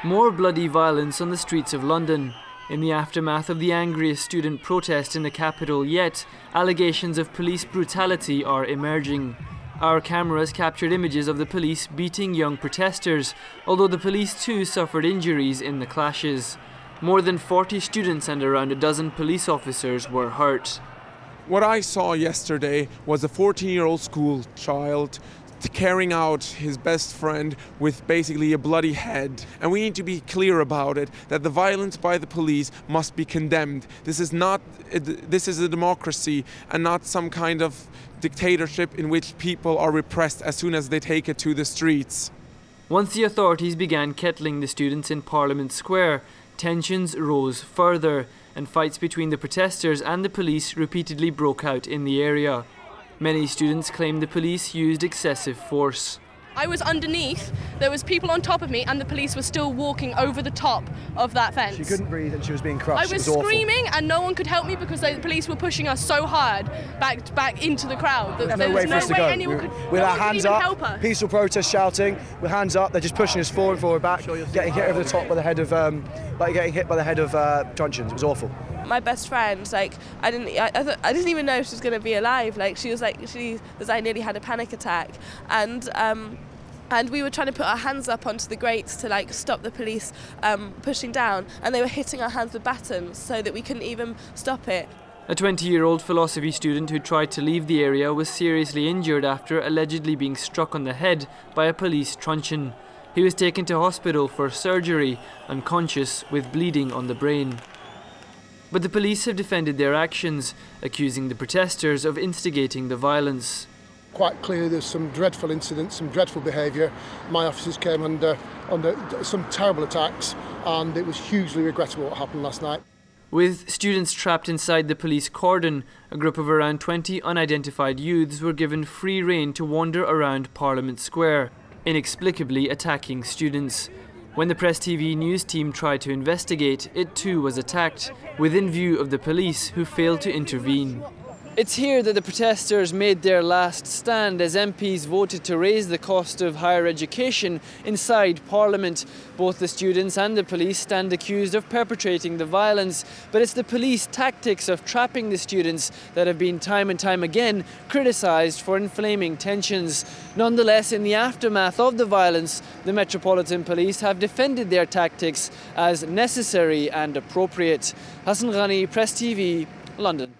More bloody violence on the streets of London. In the aftermath of the angriest student protest in the capital yet, allegations of police brutality are emerging. Our cameras captured images of the police beating young protesters, although the police too suffered injuries in the clashes. More than 40 students and around a dozen police officers were hurt. What I saw yesterday was a 14-year-old school child carrying out his best friend with basically a bloody head. And we need to be clear about it, that the violence by the police must be condemned. This is a democracy and not some kind of dictatorship in which people are repressed as soon as they take it to the streets. Once the authorities began kettling the students in Parliament Square, tensions rose further and fights between the protesters and the police repeatedly broke out in the area. Many students claim the police used excessive force. I was underneath, there was people on top of me, and the police were still walking over the top of that fence. She couldn't breathe and she was being crushed. I was screaming and no one could help me because the police were pushing us so hard back into the crowd. There was no way anyone could with our hands up, help us. Peaceful protest shouting, with hands up, they're just pushing us forward, back, getting hit over the top by the head of, truncheons. It was awful. My best friend, I didn't even know she was going to be alive. I nearly had a panic attack, and we were trying to put our hands up onto the grates to stop the police pushing down, and they were hitting our hands with batons so that we couldn't even stop it. A 20-year-old philosophy student who tried to leave the area was seriously injured after allegedly being struck on the head by a police truncheon. He was taken to hospital for surgery, unconscious with bleeding on the brain. But the police have defended their actions, accusing the protesters of instigating the violence. Quite clearly there's some dreadful incidents, some dreadful behaviour. My officers came under some terrible attacks, and it was hugely regrettable what happened last night. With students trapped inside the police cordon, a group of around 20 unidentified youths were given free rein to wander around Parliament Square, inexplicably attacking students. When the Press TV news team tried to investigate, it too was attacked, within view of the police who failed to intervene. It's here that the protesters made their last stand as MPs voted to raise the cost of higher education inside Parliament. Both the students and the police stand accused of perpetrating the violence, but it's the police tactics of trapping the students that have been time and time again criticised for inflaming tensions. Nonetheless, in the aftermath of the violence, the Metropolitan Police have defended their tactics as necessary and appropriate. Hassan Ghani, Press TV, London.